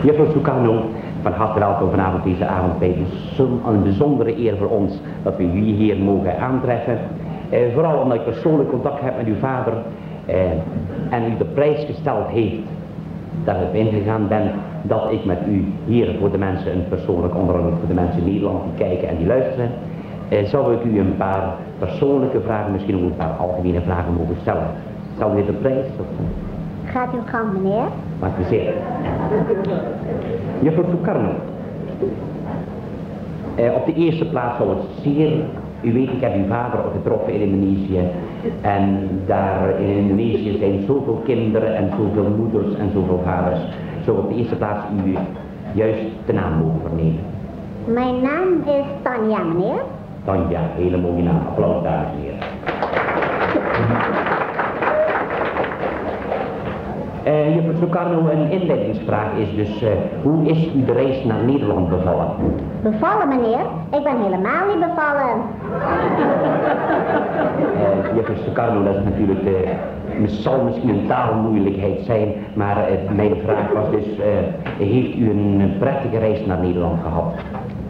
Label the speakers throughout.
Speaker 1: Juffrouw Sukarno, van harte welkom vanavond deze avond bij een bijzondere eer voor ons dat we jullie hier mogen aantreffen. Vooral omdat ik persoonlijk contact heb met uw vader en u de prijs gesteld heeft dat ik ingegaan ben dat ik met u hier voor de mensen een persoonlijk onderhoud voor de mensen in Nederland die kijken en die luisteren. Zou ik u een paar persoonlijke vragen, misschien ook een paar algemene vragen mogen stellen. Zal u dit de prijs? Of...
Speaker 2: Gaat uw gang, meneer?
Speaker 1: Maak plezier. Juffrouw Sukarno. Op de eerste plaats zou het zeer... U weet, ik heb uw vader getroffen in Indonesië. En daar in Indonesië zijn zoveel kinderen en zoveel moeders en zoveel vaders. Zou op de eerste plaats u juist de naam mogen vernemen?
Speaker 2: Mijn naam is Tanja, meneer.
Speaker 1: Tanja, hele mooie naam. Applaus, dames en heren. Juffrouw Sukarno, een inleidingsvraag is dus, hoe is u de reis naar Nederland bevallen?
Speaker 2: Bevallen, meneer? Ik ben helemaal niet bevallen.
Speaker 1: Juffrouw Sukarno, dat is natuurlijk, zal misschien een taalmoeilijkheid zijn, maar mijn vraag was dus, heeft u een prettige reis naar Nederland gehad?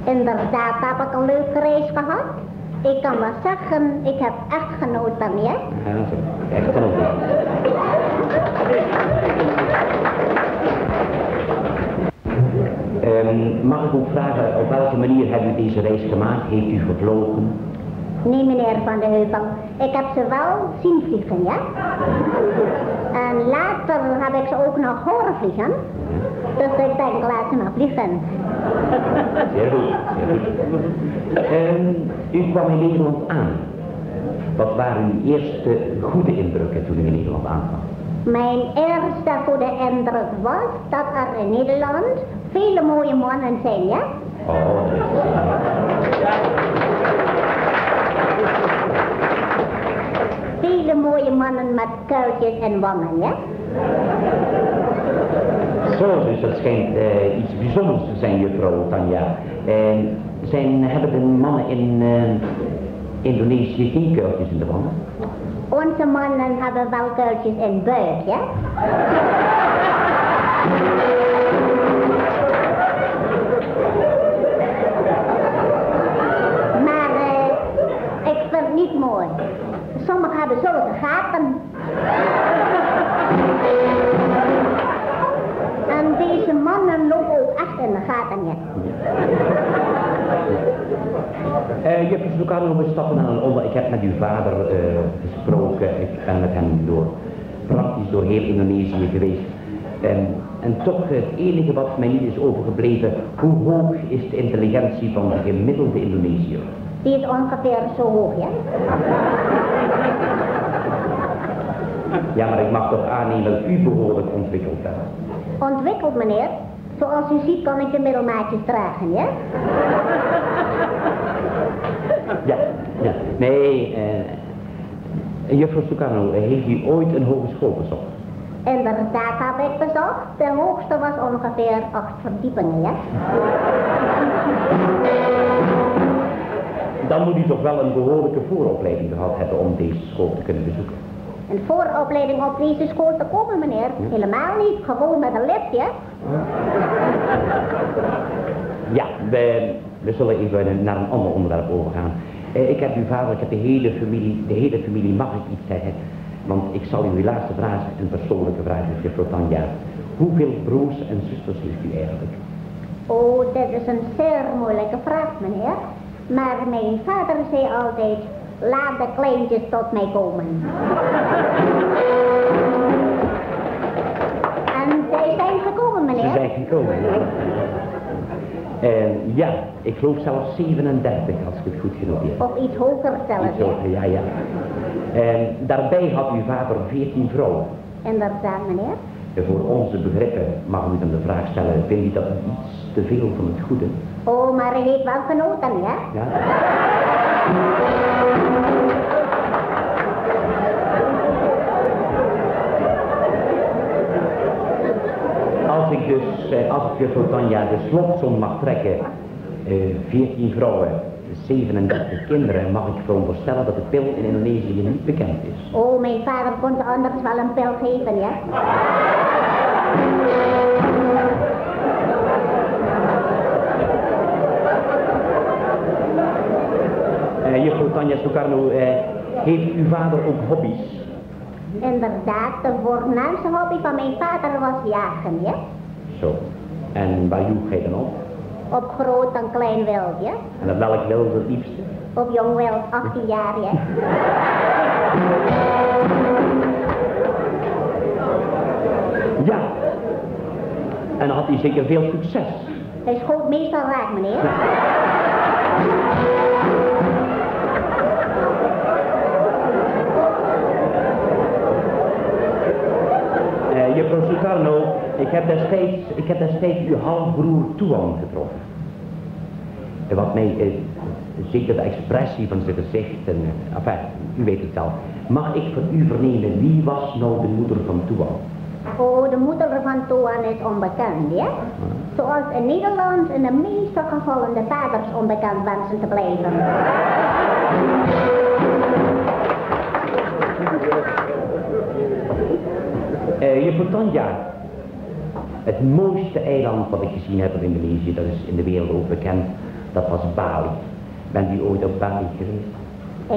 Speaker 2: Inderdaad heb ik een leuke reis gehad. Ik kan wel zeggen, ik heb echt genoten, meneer.
Speaker 1: Ja, echt genoten. Mag ik ook vragen, op welke manier hebt u deze reis gemaakt? Heeft u gevlogen?
Speaker 2: Nee, meneer Van de Heuvel. Ik heb ze wel zien vliegen, ja? En later heb ik ze ook nog horen vliegen. Dus ik denk, laat ze maar vliegen.
Speaker 1: Zeer goed, zeer goed. U kwam in Nederland aan. Wat waren uw eerste goede indrukken toen u in Nederland aankwam?
Speaker 2: Mijn eerste goede indruk was dat er in Nederland vele mooie mannen zijn, ja?
Speaker 1: Oh,
Speaker 2: vele mooie mannen met kuiltjes en wangen, ja?
Speaker 1: Zo, dus dat schijnt iets bijzonders te zijn, juffrouw Tanja. Hebben de mannen in Indonesië geen kuiltjes in de wangen?
Speaker 2: Onze mannen hebben wel kuiltjes in buik, ja? Maar ik vind het niet mooi. Sommigen hebben zulke gaten. En deze mannen lopen ook echt in de gaten, ja.
Speaker 1: Juffrouw Sukarno, we stappen aan een onder. Ik heb met uw vader gesproken. Ik ben met hem praktisch door heel Indonesië geweest. En toch het enige wat mij niet is overgebleven, hoe hoog is de intelligentie van de gemiddelde Indonesiër?
Speaker 2: Die is ongeveer zo hoog, ja?
Speaker 1: Ja, maar ik mag toch aannemen dat u behoorlijk ontwikkeld bent.
Speaker 2: Ontwikkeld, meneer? Zoals u ziet kan ik de middelmaatjes dragen, ja?
Speaker 1: Ja. Nee, juffrouw Sukarno, heeft u ooit een hogeschool bezocht?
Speaker 2: Inderdaad heb ik bezocht. De hoogste was ongeveer 8 verdiepingen, ja?
Speaker 1: Dan moet u toch wel een behoorlijke vooropleiding gehad hebben om deze school te kunnen bezoeken.
Speaker 2: Een vooropleiding op deze school te komen, meneer? Ja. Helemaal niet, gewoon met een liftje.
Speaker 1: Ja, we zullen even naar een ander onderwerp overgaan. Ik heb uw vader, ik heb de hele familie mag ik iets zeggen. Want ik zal u laatste vraag, een persoonlijke vraag, juffrouw Tanja. Hoeveel broers en zusters heeft u eigenlijk?
Speaker 2: Oh, dit is een zeer moeilijke vraag, meneer. Maar mijn vader zei altijd, laat de kleintjes tot mij komen. En zij zijn gekomen, meneer.
Speaker 1: Ze zijn gekomen, ja. Ja, ik geloof zelfs 37, als ik het goed genoteerd heb.
Speaker 2: Of iets hoger zelfs,
Speaker 1: iets hoger, ja. Daarbij had uw vader 14 vrouwen.
Speaker 2: Inderdaad, meneer.
Speaker 1: Voor onze begrippen mag u dan de vraag stellen, vindt u dat iets te veel van het goede?
Speaker 2: Oh, maar hij heeft wel genoten, ja?
Speaker 1: Ja. Als ik juffrouw Tanja de slotsom mag trekken, 14 vrouwen, 37 kinderen, mag ik veronderstellen dat de pil in Indonesië niet bekend is.
Speaker 2: Oh, mijn vader kon ze anders wel een pil geven, ja?
Speaker 1: Sukarno, heeft uw vader ook hobby's?
Speaker 2: Inderdaad, de voornaamste hobby van mijn vader was jagen, ja.
Speaker 1: Zo. En waar joeg hij dan op?
Speaker 2: Op groot en klein wild, ja.
Speaker 1: En op welk wild het liefste?
Speaker 2: Op jong wild, 18 jaar, ja.
Speaker 1: Ja. En dan had hij zeker veel succes.
Speaker 2: Hij schoot meestal raak, meneer.
Speaker 1: Juffrouw Sukarno, ik heb destijds uw halfbroer Toean getroffen. Wat mij, zeker de expressie van zijn gezicht en, enfin, u weet het zelf. Mag ik van u vernemen, wie was nou de moeder van Toean?
Speaker 2: Oh, de moeder van Toean is onbekend, ja? Zoals in Nederland in de meeste gevallen de vaders onbekend wensen te blijven.
Speaker 1: Juffrouw Tanja, het mooiste eiland wat ik gezien heb in Indonesië, dat is in de wereld ook bekend, dat was Bali. Bent u ooit op Bali geweest?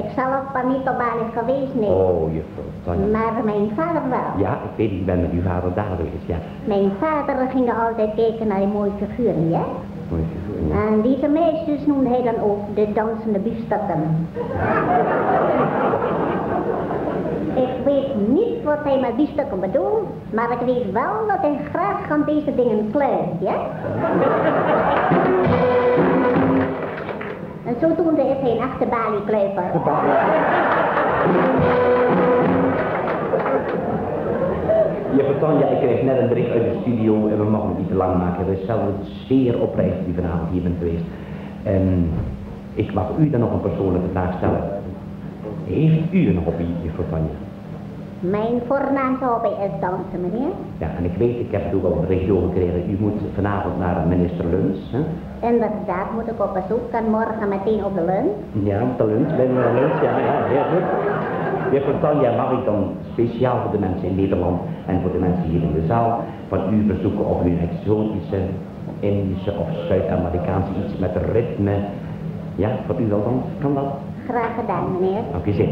Speaker 2: Ik zelf ben niet op Bali geweest, nee.
Speaker 1: Oh, juffrouw Tanja.
Speaker 2: Maar mijn vader wel.
Speaker 1: Ja, ik weet, ik ben met uw vader daar geweest, ja.
Speaker 2: Mijn vader ging altijd kijken naar die mooie figuren, ja?
Speaker 1: Mooie figuren, ja.
Speaker 2: En deze meisjes noemde hij dan ook de dansende biefstukken. Ik weet niet wat hij met biefstukken bedoelt, maar ik weet wel dat hij graag aan deze dingen kluist, ja? En zodoende is hij een echte Bali-kluiper.
Speaker 1: Juffrouw Tanja, ik kreeg net een bericht uit de studio en we mogen het niet te lang maken. We zijn zeer oprecht die vanavond hier bent geweest. Ik mag u dan nog een persoonlijke vraag stellen. Heeft u een hobby, juffrouw Tanja?
Speaker 2: Mijn voornaamste hobby is dansen, meneer.
Speaker 1: Ja, en ik weet, ik heb het ook al op de regio gekregen. U moet vanavond naar minister Luns, hè?
Speaker 2: Inderdaad, moet ik op bezoek en morgen meteen op de lunch.
Speaker 1: Ja, op de lunch, bij de lunch, ja, heel goed. Juffrouw Tanja, mag ik dan speciaal voor de mensen in Nederland en voor de mensen hier in de zaal van u verzoeken of u een exotische, Indische of Zuid-Amerikaanse iets met ritme, ja, voor u wel dan, kan dat?
Speaker 2: Graag gedaan, meneer.
Speaker 1: Dank u zeer.